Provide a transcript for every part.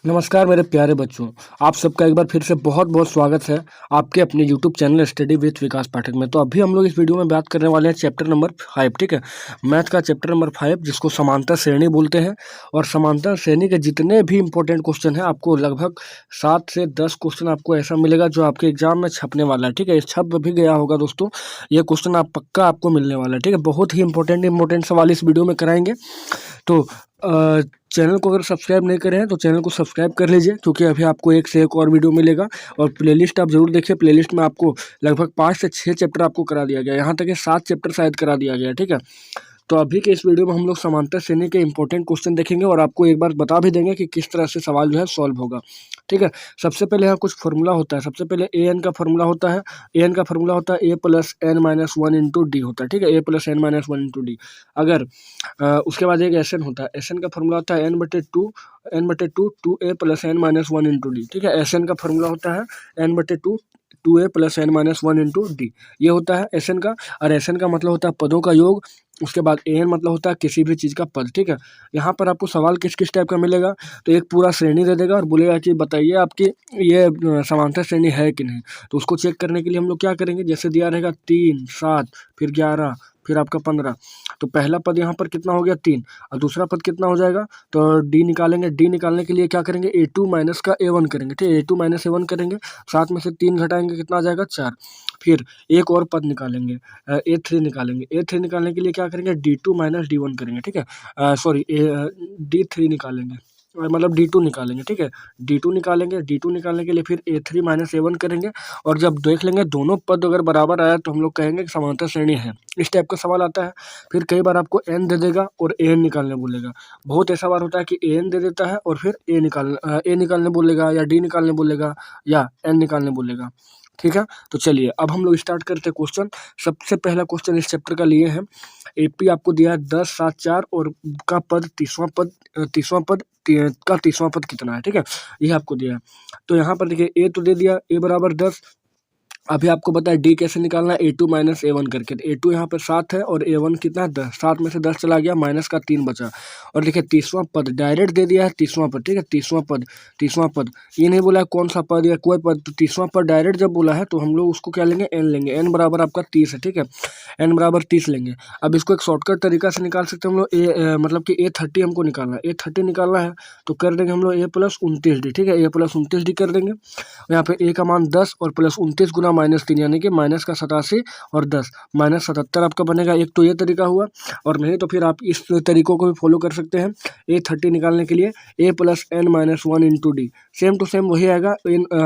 नमस्कार मेरे प्यारे बच्चों, आप सबका एक बार फिर से बहुत-बहुत स्वागत है आपके अपने यूट्यूब चैनल स्टडी विथ विकास पाठक में। तो अभी हम लोग इस वीडियो में बात करने वाले हैं चैप्टर नंबर 5, ठीक है? मैथ का चैप्टर नंबर 5 जिसको समांतर श्रेणी बोलते हैं। और समांतर श्रेणी के जितने भी इम्पोर्टेंट क्वेश्चन हैं, आपको लगभग 7 से 10 क्वेश्चन आपको ऐसा मिलेगा जो आपके एग्जाम में छपने वाला है, ठीक है? ये छप भी गया होगा दोस्तों, ये क्वेश्चन आप पक्का आपको मिलने वाला है, ठीक है? बहुत ही इंपॉर्टेंट सवाल इस वीडियो में कराएंगे। तो चैनल को अगर सब्सक्राइब नहीं करे हैं तो चैनल को सब्सक्राइब कर लीजिए, क्योंकि अभी आपको एक से एक और वीडियो मिलेगा। और प्लेलिस्ट आप जरूर देखिए, प्लेलिस्ट में आपको लगभग 5 से 6 चैप्टर आपको करा दिया गया है, यहाँ तक कि 7 चैप्टर शायद करा दिया गया है, ठीक है? तो अभी के इस वीडियो में हम लोग समांतर श्रेणी के इंपॉर्टेंट क्वेश्चन देखेंगे और आपको एक बार बता भी देंगे कि किस तरह से सवाल जो है सॉल्व होगा, ठीक है? सबसे पहले यहाँ कुछ फॉर्मूला होता है। सबसे पहले ए एन का फॉर्मूला होता है। ए एन का फॉर्मूला होता है A plus N minus one into D होता है, ठीक है? A plus N minus one into D. अगर उसके बाद एक एस एन होता है। एस एन का फॉर्मूला होता है एन बटे two two a plus N minus one into d, ठीक है? एस एन का फॉर्मूला होता है एन बटे two two a plus N minus one into d. ये होता है एस एन का। और एस एन का मतलब होता है पदों का योग। उसके बाद ए एन मतलब होता है किसी भी चीज़ का पद, ठीक है? यहाँ पर आपको सवाल किस किस टाइप का मिलेगा, तो एक पूरा श्रेणी दे देगा और बोलेगा कि बताइए आपकी ये समांतर श्रेणी है कि नहीं। तो उसको चेक करने के लिए हम लोग क्या करेंगे, जैसे दिया रहेगा 3, 7, फिर 11, फिर आपका 15। तो पहला पद यहाँ पर कितना हो गया 3, और दूसरा पद कितना हो जाएगा, तो डी निकालेंगे। डी निकालने के लिए क्या करेंगे, ए2 माइनस का ए1 करेंगे, ठीक है? ए2 माइनस ए1 करेंगे, 7 में से 3 घटाएंगे, कितना आ जाएगा 4। फिर एक और पद निकालेंगे, ए3 निकालेंगे। ए3 निकालने के लिए क्या करेंगे, डी2 माइनस डी1 करेंगे, ठीक है? सॉरी, डी3 निकालेंगे, मतलब डी2 निकालेंगे, ठीक है? डी2 निकालेंगे। डी2 निकालने के लिए फिर ए3 माइनस ए1 करेंगे। और जब देख लेंगे दोनों पद अगर बराबर आया तो हम लोग कहेंगे कि समांतर श्रेणी है। इस टाइप का सवाल आता है। फिर कई बार आपको एन दे देगा और ए एन निकालने बोलेगा। बहुत ऐसा बार होता है कि ए एन दे देता है और फिर ए निकालने बोलेगा, या डी निकालने बोलेगा, या एन निकालने बोलेगा, ठीक है? तो चलिए अब हम लोग स्टार्ट करते हैं क्वेश्चन। सबसे पहला क्वेश्चन इस चैप्टर का लिए हैं। एपी आपको दिया है 10, 7, 4 और का पद तीसवां पद का तीसवां पद कितना है, ठीक है? ये आपको दिया है। तो यहाँ पर देखिए ए तो दे दिया, ए बराबर 10। अभी आपको बताया डी कैसे निकालना है, ए2 माइनस ए1 करके। तो ए2 यहाँ पर 7 है और ए1 कितना है 10। 7 में से 10 चला गया, माइनस का 3 बचा। और देखिए तीसवां पद डायरेक्ट दे दिया है, तीसवां पद, ठीक है? तीसवां पद ये नहीं बोला है कौन सा पद या कोई पद। तो तीसवां पद डायरेक्ट जब बोला है तो हम लोग उसको क्या लेंगे, एन लेंगे। एन बराबर आपका 30 है, ठीक है? एन बराबर 30 लेंगे। अब इसको एक शॉर्टकट तरीका से निकाल सकते हैं हम लोग। मतलब कि ए30 हमको निकालना है। ए30 निकालना है तो कर देंगे हम लोग ए प्लस 29 डी, ठीक है? ए प्लस 29 डी कर देंगे। यहाँ पे ए का मान 10 और प्लस 29 गुना -3, यानी कि माइनस का 87 और 10 माइनस 77 आपका बनेगा। एक तो ये तरीका हुआ, और नहीं तो फिर आप इस तरीकों को भी फॉलो कर सकते हैं। ए30 निकालने के लिए A plus N minus one into D, same to same वही आएगा,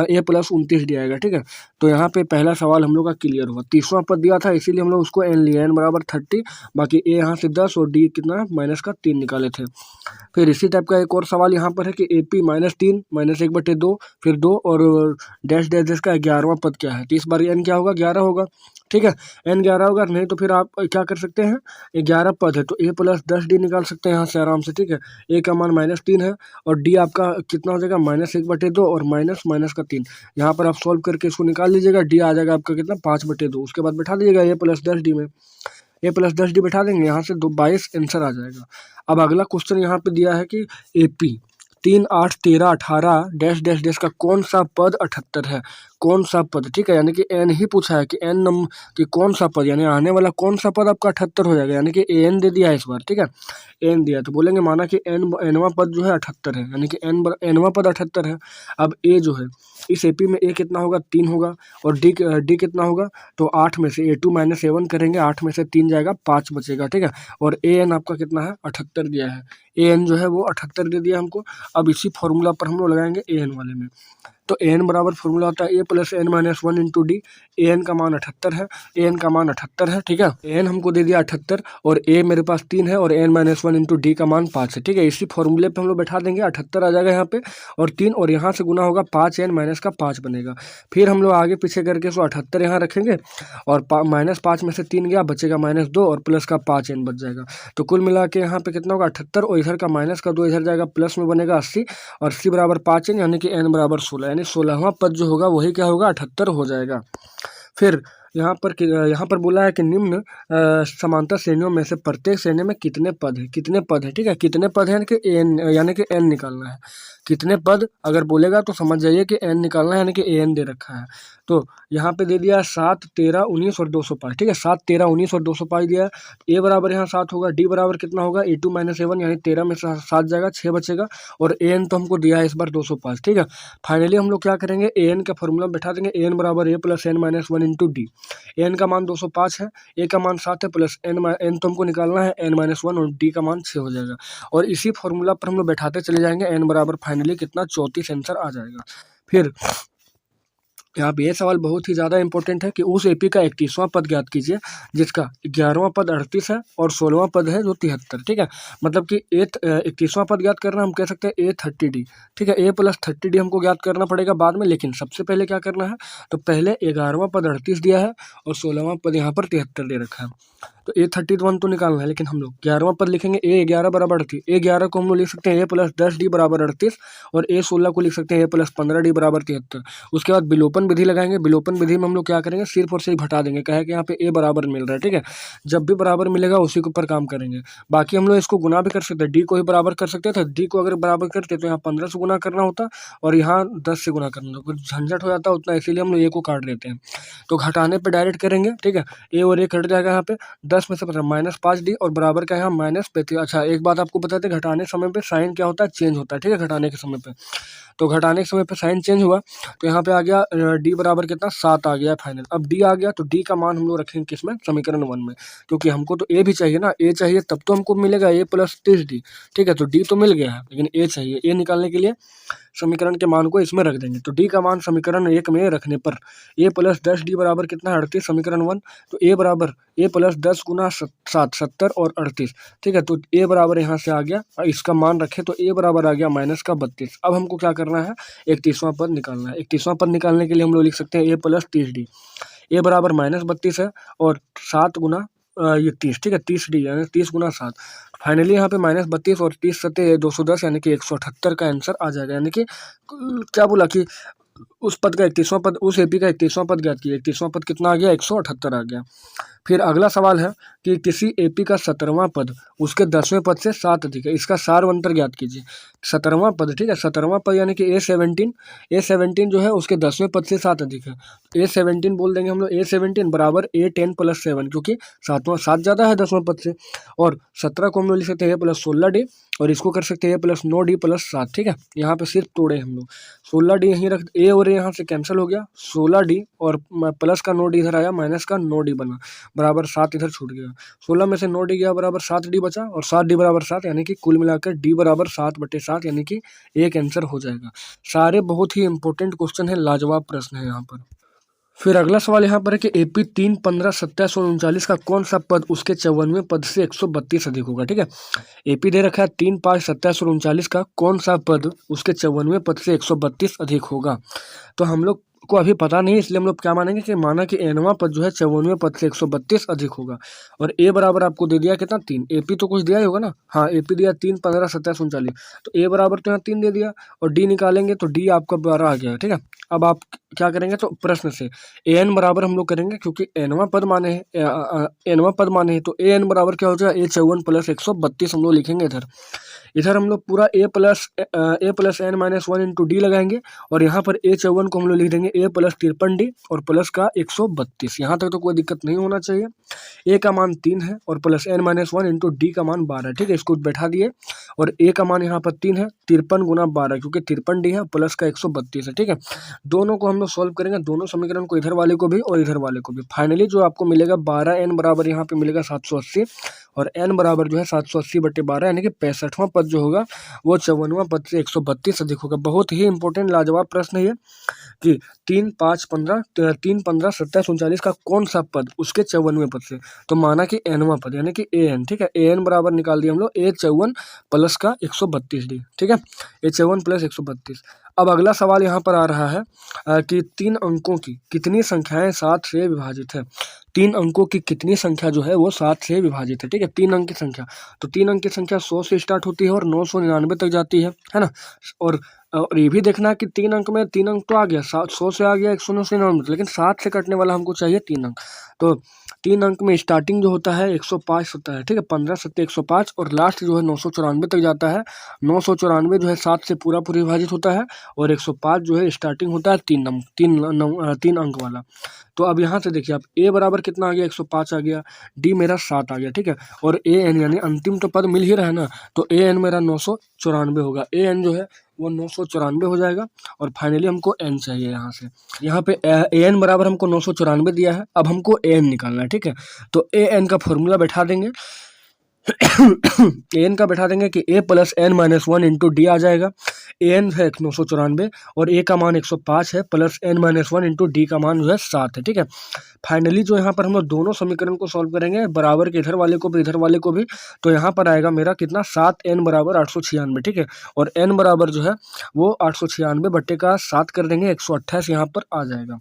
ए प्लस 29 डी आएगा, ठीक है? तो यहाँ पे पहला सवाल हम लोग का क्लियर हुआ। तीसवां पद दिया था इसीलिए हम लोग उसको एन लिया, एन बराबर 30, बाकी ए यहाँ से 10 और डी कितना माइनस का 3 निकाले थे। फिर इसी टाइप का एक और सवाल यहाँ पर है कि ए पी -3 माइनस 1/2, फिर 2 और डैश डैश डैश का 11वां पद क्या है। तो इस बार एन क्या होगा, 11 होगा, ठीक है? एन 11 होगा। नहीं तो फिर आप क्या कर सकते हैं, 11 पद है तो ए प्लस 10 डी निकाल सकते हैं यहाँ से आराम से, ठीक है? ए का मान -3 है और डी आपका कितना हो जाएगा, -1/2 और माइनस का 3। यहाँ पर आप सॉल्व करके इसको निकाल लीजिएगा, डी आ जाएगा आपका कितना 5/2। उसके बाद बैठा दीजिएगा ए प्लस 10 डी में, ए प्लस 10 डी बैठा देंगे, यहाँ से 22 आंसर आ जाएगा। अब अगला क्वेश्चन यहाँ पे दिया है कि A P 3, 8, 13, 18 dash dash dash का कौन सा पद 78 है, कौन सा पद, ठीक है? यानी कि एन ही पूछा है कि एन नंबर कि कौन सा पद, यानी आने वाला कौन सा पद आपका 78 हो जाएगा, यानी कि एन दे दिया है इस बार, ठीक है? एन दिया तो बोलेंगे माना कि एनवा पद जो है 78 है, यानी कि एनवा पद 78 है। अब ए जो है इस एपी में ए कितना होगा, 3 होगा, और डी कितना होगा, तो 8 में से ए2 माइनस ए1 करेंगे, 8 में से 3 जाएगा, 5 बचेगा, ठीक है? और ए एन आपका कितना है 78 दिया है, ए एन जो है वो 78 दे दिया हमको। अब इसी फॉर्मूला पर हम लोग लगाएंगे ए एन वाले में। तो ए एन बराबर फॉर्मूला होता है A plus N minus one into D. A N का मान 78 है, ए एन का मान 78 है, ठीक है? ए एन हमको दे दिया 78 और ए मेरे पास 3 है और n minus one into D का मान 5 है, ठीक है? इसी फॉर्मूले पे हम लोग बैठा देंगे, 78 आ जाएगा यहाँ पे और 3, और यहाँ से गुना होगा 5 एन माइनस का 5 बनेगा। फिर हम लोग आगे पीछे करके इसको 78 यहाँ रखेंगे और -5 में से 3 गया, बचेगा -2 और प्लस का 5 एन बच जाएगा। तो कुल मिला के यहाँ पे कितना होगा 78, और इधर का माइनस का 2 इधर जाएगा, प्लस में बनेगा 80 और 80 बराबर 5 एन, यानी कि एन बराबर 16, यानी 16वां पद जो होगा वही क्या होगा 78 हो जाएगा। फिर यहाँ पर बोला है कि निम्न समांतर श्रेणियों में से प्रत्येक श्रेणी में कितने पद है, कितने पद है, ठीक है। कितने पद है यानी कि एन निकालना है। कितने पद अगर बोलेगा तो समझ जाइए कि एन निकालना है, यानी कि एन दे रखा है। तो यहाँ पे दे दिया है 7, 13, 19 और 205, ठीक है। 7, 13, 19 और 205 दिया है। ए बराबर यहाँ 7 होगा, डी बराबर कितना होगा A2 - A1, यानी 13 में 7 जाएगा, 6 बचेगा, और एन तो हमको दिया है इस बार 205, ठीक है। फाइनली हम लोग क्या करेंगे, एन का फॉर्मूला बैठा देंगे, एन बराबर A + n - 1 into D. N का मान 205 है, ए का मान 7 है, प्लस एन तो हमको निकालना है n-1, और डी का मान 6 हो जाएगा। और इसी फॉर्मूला पर हम लोग बैठाते चले जाएंगे, एन बराबर फाइनली कितना 34 आंसर आ जाएगा। फिर यहाँ पे ये सवाल बहुत ही ज़्यादा इंपॉर्टेंट है कि उस एपी का 31वां पद ज्ञात कीजिए जिसका 11वां पद 38 है और 16वां पद है जो 73, ठीक है। मतलब कि 31वां पद ज्ञात करना, हम कह सकते हैं A30D, ठीक है। A + 30D हमको ज्ञात करना पड़ेगा बाद में, लेकिन सबसे पहले क्या करना है, तो पहले 11वां पद 38 दिया है और 16वां पद यहाँ पर 73 दे रखा है। तो A31 तो निकालना है, लेकिन हम लोग 11वां पद लिखेंगे, A11 बराबर 38। A11 को हम लोग लिख सकते हैं A + 10D बराबर 38, और A16 को लिख सकते हैं A + 15D बराबर 73। उसके बाद विलोपन विधि लगाएंगे। विलोपन विधि में हम लोग क्या करेंगे, सिर्फ और सिर्फ घटा देंगे, कहे कि यहाँ पे A बराबर मिल रहा है, ठीक है। जब भी बराबर मिलेगा उसी के ऊपर काम करेंगे। बाकी हम लोग इसको गुना भी कर सकते हैं, D को ही बराबर कर सकते थे। D को अगर बराबर करते तो यहाँ 15 से गुना करना होता और यहाँ 10 से गुना करना होता, कुछ झंझट हो जाता उतना, इसीलिए हम लोग A को काट देते हैं। तो घटाने पर डायरेक्ट करेंगे, ठीक है। A और A कट जाएगा, यहाँ पे 10 में से 15 -5D और बराबर का यहाँ -35। अच्छा, एक बात आपको बताते, घटाने समय पे साइन क्या होता है, चेंज होता है, ठीक है। घटाने के समय पे, तो घटाने के समय पे साइन चेंज हुआ, तो यहाँ पे आ गया D बराबर कितना 7 आ गया फाइनल। अब D आ गया तो D का मान हम लोग रखेंगे किसमें, समीकरण 1 में, क्योंकि हमको तो A भी चाहिए ना, A चाहिए तब तो हमको मिलेगा A + 30D, ठीक है। तो D तो मिल गया है, लेकिन A चाहिए। A निकालने के लिए समीकरण के मान को इसमें रख देंगे, तो D का मान समीकरण 1 में रखने पर A + 10D बराबर कितना 38, समीकरण 1। तो A बराबर A + 10 × 7, 70 और 38, ठीक है। तो A बराबर यहाँ से आ गया, इसका मान रखें तो A बराबर आ गया -32। अब हमको क्या करना है, 31वां पद निकालना है। 31वां पद निकालने के लिए हम लोग लिख सकते हैं A + 30D। A बराबर -32 है और 7 गुना ये 30, ठीक है, 30D यानी 30 × 7। फाइनली यहाँ पे -32 और 30 सत्ते 210, यानी कि 178 का आंसर आ जाएगा। यानी कि क्या बोला कि उस पद का 31वां पद, उस एपी का 31वां पद ज्ञात किया। 31वां पद कितना आ गया, 178 आ गया। फिर अगला सवाल है कि किसी एपी का 17वां पद उसके 10वें पद से 7 अधिक है, इसका सारवंतर ज्ञात कीजिए। 17वां पद, ठीक है, 17वां पद यानी कि A17 जो है उसके 10वें पद से 7 अधिक है। A17 बोल देंगे हम लोग, A17 बराबर A10 + 7, क्योंकि 7 ज़्यादा है 10वें पद से। और 17 को हम लोग लिख सकते हैं A + 16D, और इसको कर सकते हैं A + 9D + 7, ठीक है। यहाँ पे सिर्फ तोड़े हम लोग, 16D यहीं रख, A और A यहाँ से कैंसिल हो गया, 16D और प्लस का 9D इधर आया, माइनस का 9D बना, बराबर 7 इधर छूट गया। 16 में से 9D गया, बराबर 7D बचा, और 7D बराबर 7, यानी कि कुल मिलाकर D बराबर 7/7, यानी कि एक आंसर हो जाएगा। सारे बहुत ही इंपॉर्टेंट क्वेश्चन है, लाजवाब प्रश्न है यहाँ पर। फिर अगला सवाल यहाँ पर है कि AP 3, 15, 27 और 39 का कौन सा पद उसके 54वें पद से 132 अधिक होगा, ठीक है। AP दे रखा है 3, 5, 27 और 39 का कौन सा पद उसके 54वें पद से 132 अधिक होगा। तो हम लोग को अभी पता नहीं, इसलिए हम लोग क्या मानेंगे कि माना कि nवां पद जो है 54वें पद से 132 अधिक होगा। और A बराबर आपको दे दिया कितना, 3। AP तो कुछ दिया ही होगा ना, हाँ, AP दिया 3, 15, 27, 39, तो A बराबर तो यहाँ 3 दे दिया, और D निकालेंगे तो D आपका 12 आ गया, ठीक है। अब आप क्या करेंगे, तो प्रश्न से an बराबर हम लोग करेंगे, क्योंकि nवां पद माने हैं, तो an बराबर क्या हो जाएगा, A54 + 132 हम लोग लिखेंगे इधर हम लोग पूरा A + n-1 इंटू D लगाएंगे, और यहाँ पर A54 को हम लोग लिख देंगे A + 53D और प्लस का 132। यहाँ तक तो कोई दिक्कत नहीं होना चाहिए। A का मान 3 है और प्लस n-1 इंटू D का मान 12, ठीक है। इसको बैठा दिए, और A का मान यहाँ पर 3 है, 53 × 12, क्योंकि 53D है, प्लस का 132 है, ठीक है। दोनों को हम लोग सॉल्व करेंगे, दोनों समीकरण को, इधर वाले को भी और इधर वाले को भी। फाइनली जो आपको मिलेगा 12n बराबर यहाँ पे मिलेगा 780, और n बराबर जो है 780/12, यानी कि 65वां पद जो होगा वो 54वां पद से 132 अधिक होगा। बहुत ही इंपॉर्टेंट लाजवाब प्रश्न है ये कि 3, 5, 15, 3, 15, 27, 39 का कौन सा पद उसके 54वें पद से, तो माना कि nवां पद यानी कि an, ठीक है। an बराबर निकाल दिया हम लोग A54 प्लस का 132D, ठीक है, A54 + 132। अब अगला सवाल यहाँ पर आ रहा है कि 3 अंकों की कितनी संख्याएं 7 से विभाजित है। 3 अंकों की कितनी संख्या जो है वो 7 से विभाजित है, ठीक है। 3 अंक की संख्या, तो 3 अंक की संख्या 100 से स्टार्ट होती है और 999 तक जाती है ना। और और ये भी देखना है कि 3 अंक में 3 अंक तो आ गया, 100 से आ गया, 109 से 99, लेकिन 7 से कटने वाला हमको चाहिए 3 अंक। तो 3 अंक में स्टार्टिंग जो होता है 105 होता है, ठीक है, 15 सत्ते 105, और लास्ट जो है 994 तक जाता है। 994 जो है 7 से पूरा विभाजित होता है, और 105 जो है स्टार्टिंग होता है 3 अंक वाला। तो अब यहाँ से देखिए आप, ए बराबर कितना आ गया, 105 आ गया, डी मेरा 7 आ गया, ठीक है, और ए एन यानी अंतिम तो पद मिल ही रहा है ना, तो ए एन मेरा 994 होगा। ए एन जो है वो 994 हो जाएगा, और फाइनली हमको एन चाहिए यहाँ से। यहाँ पे ए एन बराबर हमको 994 दिया है, अब हमको ए एन निकालना है, ठीक है। तो ए एन का फॉर्मूला बैठा देंगे ए एन का बैठा देंगे कि A plus N minus 1 into D आ जाएगा। ए एन है 994 और ए का मान 105 है, plus N minus 1 into D का मान जो है 7 है, ठीक है। फाइनली जो यहाँ पर हम लोग दोनों समीकरण को सॉल्व करेंगे, बराबर के इधर वाले को भी इधर वाले को भी, तो यहाँ पर आएगा मेरा कितना, 7n बराबर 896, ठीक है, और n बराबर जो है वो 896 बट्टे का 7 कर देंगे, 128 यहाँ पर आ जाएगा।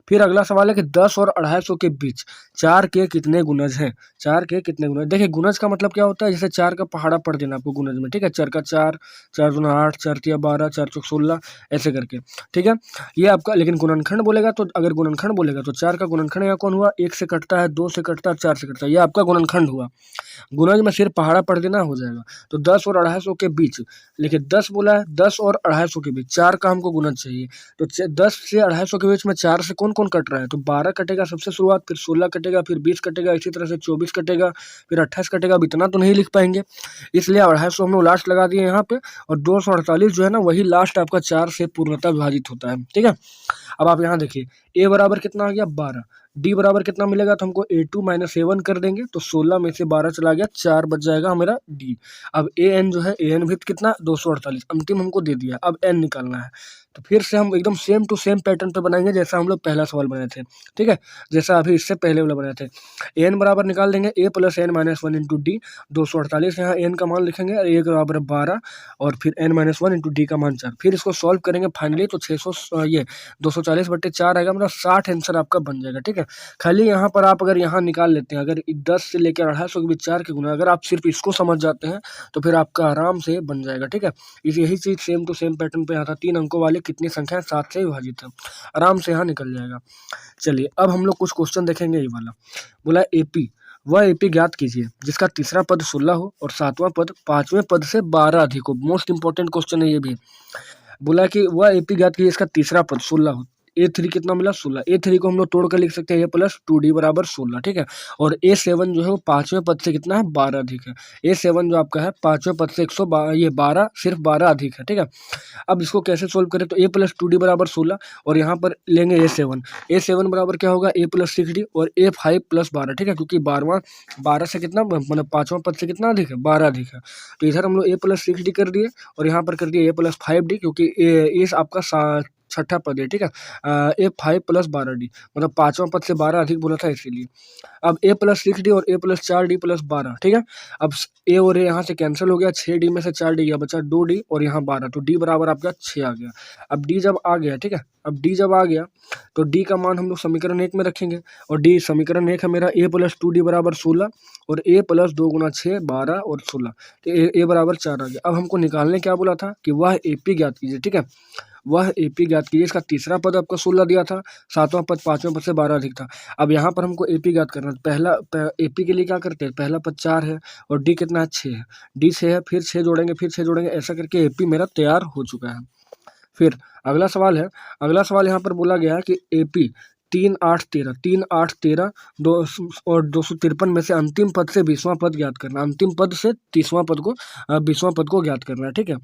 फिर अगला सवाल है कि 10 और 250 के बीच 4 के कितने गुणज हैं। 4 के कितने गुणज, देखिए गुणज का मतलब क्या होता है, जैसे 4 का पहाड़ा पढ़ देना आपको गुणज में, ठीक है, 4 का 4, 4 दूना 8, 4 तिया 12, 4 चौक 16, ऐसे करके, ठीक है, ये आपका। लेकिन गुणनखंड बोलेगा तो, अगर गुणनखंड बोलेगा तो 4 का गुणनखंड यहाँ कौन हुआ, 1 से कटता है, 2 से कटता है, 4 से कटता है, ये आपका गुणनखंड हुआ। गुणज में सिर्फ पहाड़ा पढ़ देना हो जाएगा। तो 10 और 250 के बीच, देखिए 10 बोला है, 10 और 250 के बीच 4 का हमको गुणज चाहिए, तो 10 से 250 के बीच में 4 से कौन कौन कट रहा है, तो 12 कटेगा सबसे शुरुआत, फिर 16 कटेगा, फिर 20 कटेगा, इसी तरह से 24 कटेगा, फिर 28 कटेगा। अब इतना तो नहीं लिख पाएंगे, इसलिए 250 हम लोग लास्ट लगा दिए यहाँ पे, और 248 जो है ना वही लास्ट आपका 4 से पूर्णतः विभाजित होता है, ठीक है। अब आप यहाँ देखिए, ए बराबर कितना आ गया 12, डी बराबर कितना मिलेगा, तो हमको A2 माइनस A1 कर देंगे, तो 16 में से 12 चला गया, 4 बच जाएगा मेरा डी। अब ए एन जो है, ए एन भी कितना 248 अंतिम हमको दे दिया, अब एन निकालना है। तो फिर से हम एकदम सेम टू सेम पैटर्न पे बनाएंगे जैसा हम लोग पहला सवाल बनाए थे, ठीक है, जैसा अभी इससे पहले वाला बनाए थे। एन बराबर निकाल देंगे A plus N minus 1 into D, 248 यहाँ एन का मान लिखेंगे, ए बराबर 12, और फिर एन माइनस 1 इंटू डी का मान 4, फिर इसको सॉल्व करेंगे फाइनली, तो 600 ये 240 बट्टे 4 आएगा, मतलब 60 आंसर आपका बन जाएगा, ठीक है। खाली यहाँ पर आप अगर यहाँ निकाल लेते हैं, अगर 10 से लेकर 250 के बीच 4 के गुना, अगर आप सिर्फ इसको समझ जाते हैं तो फिर आपका आराम से बन जाएगा, ठीक है। यही चीज़ सेम टू सेम पैटर्न पे आता, 3 अंकों वाले कितनी संख्या है, 7 से विभाजित है, आराम से यहाँ निकल जाएगा। चलिए अब हम लोग कुछ क्वेश्चन देखेंगे। ये वाला बोला एपी, वह एपी ज्ञात कीजिए जिसका तीसरा पद 16 हो और 7वां पद 5वें पद से 12 अधिक हो। मोस्ट इंपॉर्टेंट क्वेश्चन है ये भी। बोला कि वह एपी ज्ञात कीजिए इसका तीसरा पद 16 हो, A3 कितना मिला 16, A3 को हम लोग तोड़ कर लिख सकते हैं A प्लस 2D बराबर 16, ठीक है, और A7 जो है वो 5वें पद से कितना है 12 अधिक है। A7 जो आपका है 5वें पद से 112, ये 12 सिर्फ 12 अधिक है, ठीक है। अब इसको कैसे सोल्व करें, तो A प्लस 2D बराबर 16, और यहाँ पर लेंगे A7 बराबर क्या होगा A प्लस 6D और A5 प्लस 12, ठीक है, क्योंकि 12 से कितना, मतलब 5वां पद से कितना अधिक है 12 अधिक है, तो इधर हम लोग A प्लस 6D कर दिए, और यहाँ पर कर दिए A प्लस 5D, क्योंकि ये आपका छठा पद है, ठीक है, A5 प्लस 12D, मतलब 5वां पद से 12 अधिक बोला था इसीलिए। अब A प्लस 6D और A प्लस 4D प्लस 12, ठीक है। अब A और A यहाँ से कैंसिल हो गया, 6D में से 4D गया, बचा 2D और यहाँ 12, तो D बराबर आपका 6 आ गया। अब D जब आ गया, ठीक है, अब D जब आ गया तो D का मान हम लोग समीकरण 1 में रखेंगे, और D समीकरण 1 है मेरा A प्लस 2D बराबर 16, और A प्लस 2 गुना 6 12 और 16, तो A बराबर 4 आ गया। अब हमको निकालने क्या बोला था कि वह AP ज्ञात कीजिए, ठीक है, वह AP ज्ञात कीजिए। इसका तीसरा पद आपका 16 दिया था, 7वां पद 5वें पद से 12 अधिक था। अब यहाँ पर हमको AP ज्ञात करना है। पहला AP के लिए क्या करते हैं, पहला पद 4 है और D कितना है 6 है, D 6 है, फिर 6 जोड़ेंगे, फिर 6 जोड़ेंगे, ऐसा करके AP मेरा तैयार हो चुका है। फिर अगला सवाल है, अगला सवाल यहाँ पर बोला गया है कि AP 3 8 13 2 और 253 में से अंतिम पद से 20वां पद ज्ञात करना, अंतिम पद से 30वां पद को 20वां पद को ज्ञात करना है, ठीक है।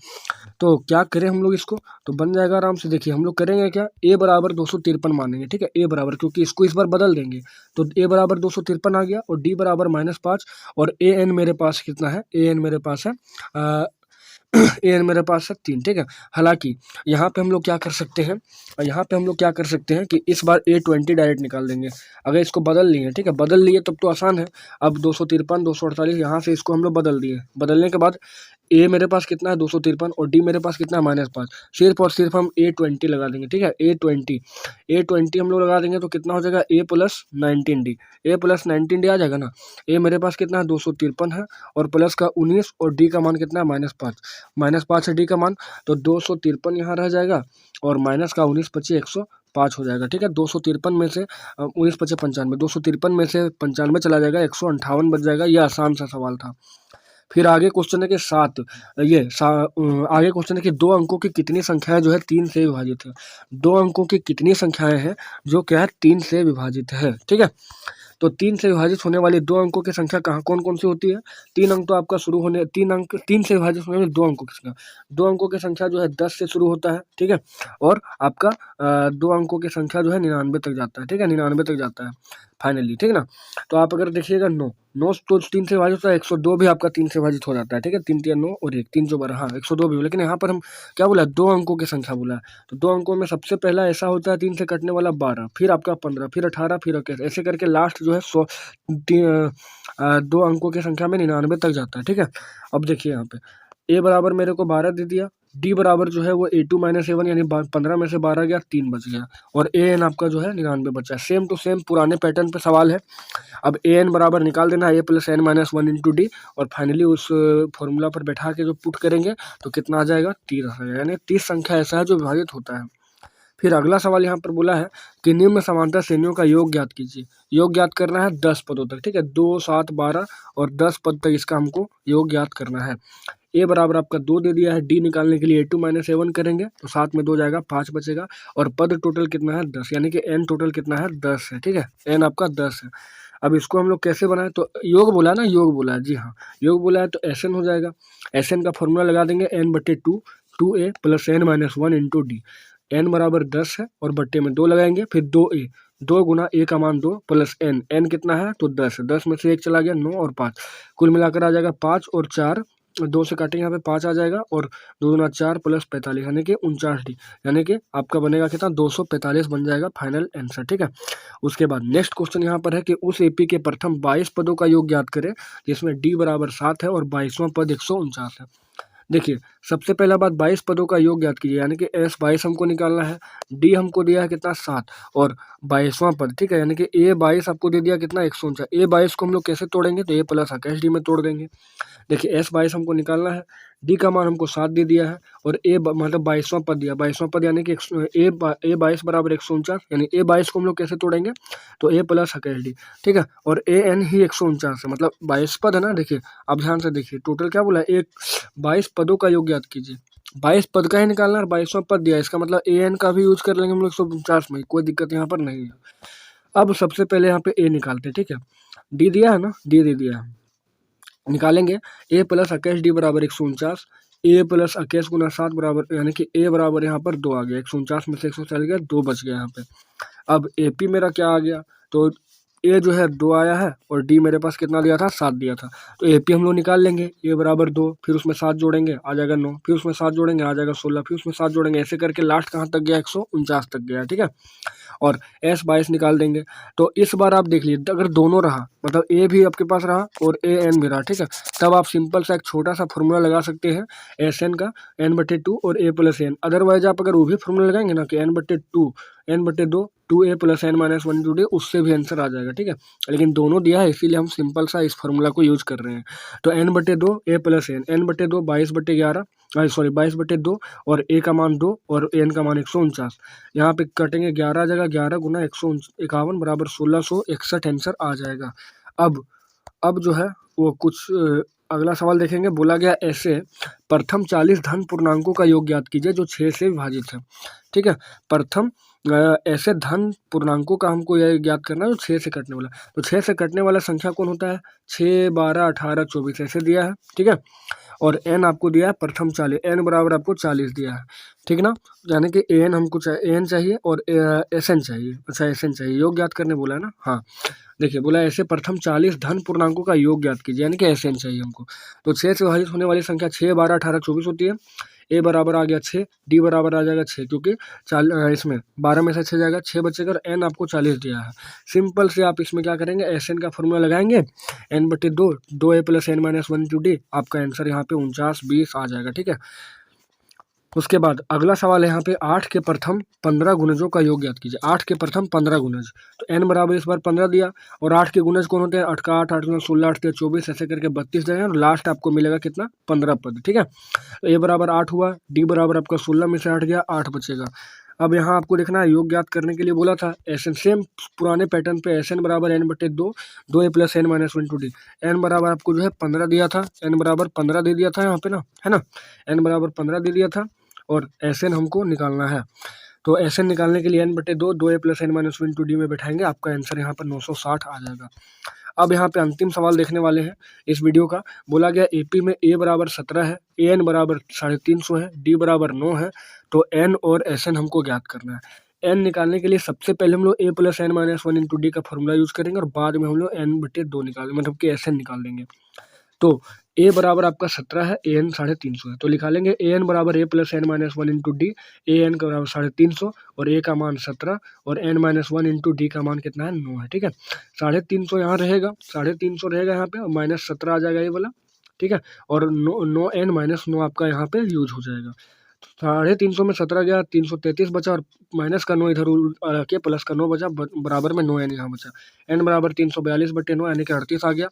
तो क्या करें हम लोग इसको, तो बन जाएगा आराम से। देखिए हम लोग करेंगे क्या, A बराबर 253 मानेंगे, ठीक है, A बराबर, क्योंकि इसको इस बार बदल देंगे, तो A बराबर 253 आ गया, और D बराबर -5, और AN मेरे पास कितना है, AN मेरे पास है AN मेरे पास है 3, ठीक है। हालांकि यहाँ पे हम लोग क्या कर सकते हैं, यहाँ पे हम लोग क्या कर सकते हैं कि इस बार A20 डायरेक्ट निकाल देंगे। अगर इसको बदल लिए, ठीक है, बदल लिए तब तो आसान है। अब 253 248 यहाँ से इसको हम लोग बदल दिए, बदलने के बाद ए मेरे पास कितना है 253 और डी मेरे पास कितना है -5। सिर्फ और सिर्फ हम A20 लगा देंगे, ठीक है। A20 हम लोग लगा देंगे तो कितना हो जाएगा A प्लस 19D। A+19D आ जाएगा ना। ए मेरे पास कितना है 253 है और प्लस का 19 और डी का मान कितना है -5। -5 है डी का मान, तो 253 यहाँ रह जाएगा और माइनस का 19 पच्चीस 105 हो जाएगा, ठीक है। 253 में से 19 पच्चीस 95, 253 में से 95 चला जाएगा, 158 बच जाएगा। ये आसान सा सवाल था। फिर आगे क्वेश्चन है कि आगे क्वेश्चन है कि दो अंकों की कितनी संख्याएं जो है 3 से विभाजित है। दो अंकों की कितनी संख्याएं हैं जो क्या है 3 से विभाजित है, ठीक है। तो 3 से विभाजित होने वाली दो अंकों की संख्या कहाँ कौन कौन सी होती है। 3 अंक तो आपका शुरू होने 3 से विभाजित होने वाले दो अंकों की संख्या, दो अंकों की संख्या जो है 10 से शुरू होता है, ठीक है। और आपका दो अंकों की संख्या जो है 99 तक जाता है, ठीक है, 99 तक जाता है फाइनली, ठीक है ना। तो आप अगर देखिएगा 9 तो 3 से विभाजित होता है, 102 भी आपका 3 से विभाजित हो जाता है, ठीक है। 3 3 9 और 1 3 जो 12, हाँ 102 भी, लेकिन यहाँ पर हम क्या बोला दो अंकों की संख्या बोला है। तो दो अंकों में सबसे पहला ऐसा होता है 3 से कटने वाला 12, फिर आपका 15, फिर 18, फिर 21, ऐसे करके लास्ट जो है 100 दो अंकों की संख्या में 99 तक जाता है, ठीक है। अब देखिए यहाँ पे ए बराबर मेरे को 12 दे दिया, डी बराबर जो है वो A2 - A1 यानी 15 में से 12 गया, 3 बच गया और AN आपका जो है 99 बचा है। सेम टू सेम पुराने पैटर्न पे सवाल है। अब AN बराबर निकाल देना है A+n-1 इंटू डी और फाइनली उस फॉर्मूला पर बैठा के जो पुट करेंगे तो कितना आ जाएगा 30 आ जाएगा, यानी 30 संख्या ऐसा है जो विभाजित होता है। फिर अगला सवाल यहाँ पर बोला है कि निम्न समांतर श्रेणियों का योग ज्ञात कीजिए। योग ज्ञात करना है 10 पदों तक, ठीक है। 2 7 12 और 10 पद तक इसका हमको योग ज्ञात करना है। ए बराबर आपका 2 दे दिया है, डी निकालने के लिए A2 - A1 करेंगे तो 7 में 2 जाएगा 5 बचेगा और पद टोटल कितना है 10, यानी कि n टोटल कितना है 10 है, ठीक है। n आपका 10 है। अब इसको हम लोग कैसे बनाएं, तो योग बोला ना, योग बोला है, जी हाँ योग बोला है, तो Sn हो जाएगा। Sn का फॉर्मूला लगा देंगे n/2 2a + n-1 into D. n बराबर 10 है और बट्टे में 2 लगाएंगे, फिर 2a 2 गुना a का मान 2 प्लस n कितना है तो 10 है, 10 में से 1 चला गया 9 और 5, कुल मिलाकर आ जाएगा 5 और 4, 2 से काटेंगे यहाँ पे 5 आ जाएगा और 2 दूना 4 प्लस 45 यानी कि 49D, यानी कि आपका बनेगा कितना 245 बन जाएगा फाइनल आंसर, ठीक है। उसके बाद नेक्स्ट क्वेश्चन यहाँ पर है कि उस AP के प्रथम 22 पदों का योग ज्ञात करें जिसमें D बराबर 7 है और 22वां पद 149 है। देखिए सबसे पहला बात 22 पदों का योग ज्ञात कीजिए, यानी कि S22 हमको निकालना है, D हमको दिया है कितना 7 और 22वां पद, ठीक है, यानी कि A22 आपको दे दिया कितना 149। A22 को हम लोग कैसे तोड़ेंगे तो A प्लस आकाश D में तोड़ देंगे। देखिए S22 हमको निकालना है, डी का मान हमको 7 दे दिया है और मतलब 22वां पद दिया, 22वां पद यानी कि A22 बराबर 149, यानी A22 को हम लोग कैसे तोड़ेंगे तो A प्लस आकाश D, ठीक है। और AN ही 149 है, मतलब 22 पद है ना। देखिए अब ध्यान से देखिए टोटल क्या बोला है 22 पदों का योग ज्ञात कीजिए, 22 पद का ही निकालना है और 22वां पद दिया, इसका मतलब AN का भी यूज कर लेंगे हम लोग 149 में, कोई दिक्कत यहाँ पर नहीं है। अब सबसे पहले यहाँ पे A निकालते हैं, ठीक है। D दिया है ना, D दे दिया है, निकालेंगे A प्लस 21 D बराबर 149, A प्लस 21 गुना 7 बराबर, यानी कि A बराबर यहाँ पर 2 आ गया, 149 में से 100 चल गया 2 बच गया यहाँ पे। अब AP मेरा क्या आ गया तो A जो है 2 आया है और D मेरे पास कितना दिया था 7 दिया था, तो AP हम लोग निकाल लेंगे। A बराबर 2, फिर उसमें 7 जोड़ेंगे आ जाएगा 9, फिर उसमें 7 जोड़ेंगे आ जाएगा 16, फिर उसमें 7 जोड़ेंगे, ऐसे करके लास्ट कहाँ तक गया 149 तक गया, ठीक है। और S22 निकाल देंगे। तो इस बार आप देख लीजिए अगर दोनों रहा, मतलब A भी आपके पास रहा और AN भी रहा, ठीक है, तब आप सिंपल सा एक छोटा सा फॉर्मूला लगा सकते हैं SN का n/2 और A प्लस N। अदरवाइज आप अगर वो भी फॉर्मूला लगाएंगे ना कि n/2 2a + n-1 into D, उससे भी आंसर आ जाएगा, ठीक है। लेकिन दोनों दिया है इसीलिए हम सिंपल सा इस फॉर्मूला को यूज कर रहे हैं। तो n/2 A plus N, n/2 22/11 sorry 22/2 और A का मान 2 और N का मान 149, यहाँ पे कटेंगे 11 आ जाएगा, 11 गुना 151 बराबर 1661 आंसर आ जाएगा। अब जो है वो कुछ अगला सवाल देखेंगे। बोला गया ऐसे प्रथम 40 धन पूर्णांकों का योग ज्ञात कीजिए जो 6 से विभाजित है, ठीक है। प्रथम ऐसे धन पूर्णांकों का हमको यह ज्ञात करना है जो 6 से कटने वाला, तो 6 से कटने वाला संख्या कौन होता है 6 12 18 24 ऐसे दिया है, ठीक है। और n आपको दिया है प्रथम 40, n बराबर आपको 40 दिया है, ठीक ना। यानी कि an हमको an चाहिए और SN चाहिए, अच्छा SN चाहिए, योग ज्ञात करने बोला है ना, हाँ। देखिए बोला ऐसे प्रथम 40 धन पूर्णांकों का योग ज्ञात कीजिए, यानी कि SN चाहिए हमको। तो 6 से विभाजित होने वाली संख्या 6 12 18 24 होती है। ए बराबर आ गया 6, डी बराबर आ जाएगा 6 क्योंकि इसमें 12 में से 6 जाएगा, 6 बचेगा और एन आपको 40 दिया है। सिंपल से आप इसमें क्या करेंगे, एस एन का फॉर्मूला लगाएंगे, एन बटे 2, 2a plus N minus 1 into d, आपका आंसर यहाँ पे 49/20 आ जाएगा। ठीक है, उसके बाद अगला सवाल है यहाँ पे 8 के प्रथम 15 गुणजों का योग ज्ञात कीजिए। 8 के प्रथम 15 गुणज, तो n बराबर इस बार 15 दिया और 8 के गुणज कौन होते हैं, 8 का 8, 8 का 16, 8 के 24, ऐसे करके 32 जाएगा और लास्ट आपको मिलेगा कितना, 15 पद। ठीक है, तो a बराबर 8 हुआ, d बराबर आपका 16 में से 8 गया, 8 बचेगा। अब यहाँ आपको देखना है, योग ज्ञात करने के लिए बोला था, एस एन सेम पुराने पैटर्न पे, एस एन बराबर एन बटे 2, 2a plus N minus 1 to d. N बराबर आपको जो है 15 दिया था, एन बराबर 15 दे दिया था यहाँ पे ना, है ना, एन बराबर 15 दे दिया था और एस एन हमको निकालना है। तो एस एन निकालने के लिए एन बटे 2, 2a plus N minus 1 to d में बैठाएंगे, आपका आंसर यहाँ पर 960 आ जाएगा। अब यहाँ पे अंतिम सवाल देखने वाले हैं इस वीडियो का। बोला गया एपी में ए बराबर 17 है, ए एन बराबर 350 है, डी बराबर 9 है, तो एन और एस एन हमको ज्ञात करना है। एन निकालने के लिए सबसे पहले हम लोग A plus N minus 1 into D का फॉर्मूला यूज करेंगे और बाद में हम लोग एन बटे 2 निकालेंगे, मतलब कि एस एन निकाल देंगे। तो ए बराबर आपका 17 है, ए एन 350 है, तो लिखा लेंगे ए एन बराबर a plus N minus 1 into D, A N का बराबर 350 और ए का मान 17 और एन माइनस 1 इंटू डी का मान कितना है, 9 है। ठीक है, 350 यहाँ रहेगा, 350 रहेगा यहाँ पे और माइनस 17 आ जाएगा ये वाला। ठीक है, और 9 एन माइनस 9 आपका यहाँ पे यूज हो जाएगा। 350 में 17 गया, 333 बचा और माइनस का 9 इधर के प्लस का 9 बचा, बराबर में 9 एन यहाँ बचा। एन बराबर 342 बटे 9 यानी कि 38 आ गया।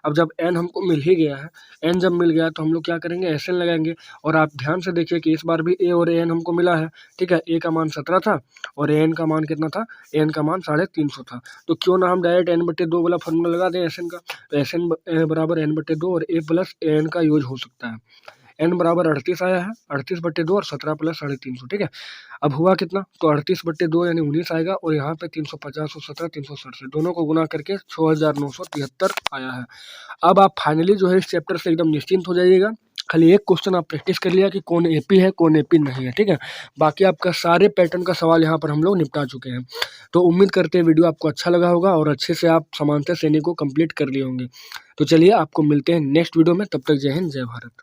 अब जब एन हमको मिल ही गया है, एन जब मिल गया तो हम लोग क्या करेंगे, एस एन लगाएंगे। और आप ध्यान से देखिए कि इस बार भी ए और एन हमको मिला है। ठीक है, ए का मान 17 था और एन का मान कितना था, एन का मान 350 था, तो क्यों ना हम डायरेक्ट एन बटे 2 वाला फॉर्मूला लगा दें एस एन का। तो एस एन बराबर एन बटे 2 और ए प्लस एन का यूज हो सकता है। एन बराबर 38 आया है, 38 बटे 2 और 17 प्लस 350। ठीक है, अब हुआ कितना, तो 38 बटे 2 यानी 19 आएगा और यहाँ पे 350 और 17 367, दोनों को गुना करके 6973 आया है। अब आप फाइनली जो है इस चैप्टर से एकदम निश्चिंत हो जाइएगा। खाली एक क्वेश्चन आप प्रैक्टिस कर लिया कि कौन एपी है कौन एपी नहीं है। ठीक है, बाकी आपका सारे पैटर्न का सवाल यहाँ पर हम लोग निपटा चुके हैं। तो उम्मीद करते हैं वीडियो आपको अच्छा लगा होगा और अच्छे से आप समांतर श्रेणी को कंप्लीट कर लिए होंगे। तो चलिए आपको मिलते हैं नेक्स्ट वीडियो में, तब तक जय हिंद जय भारत।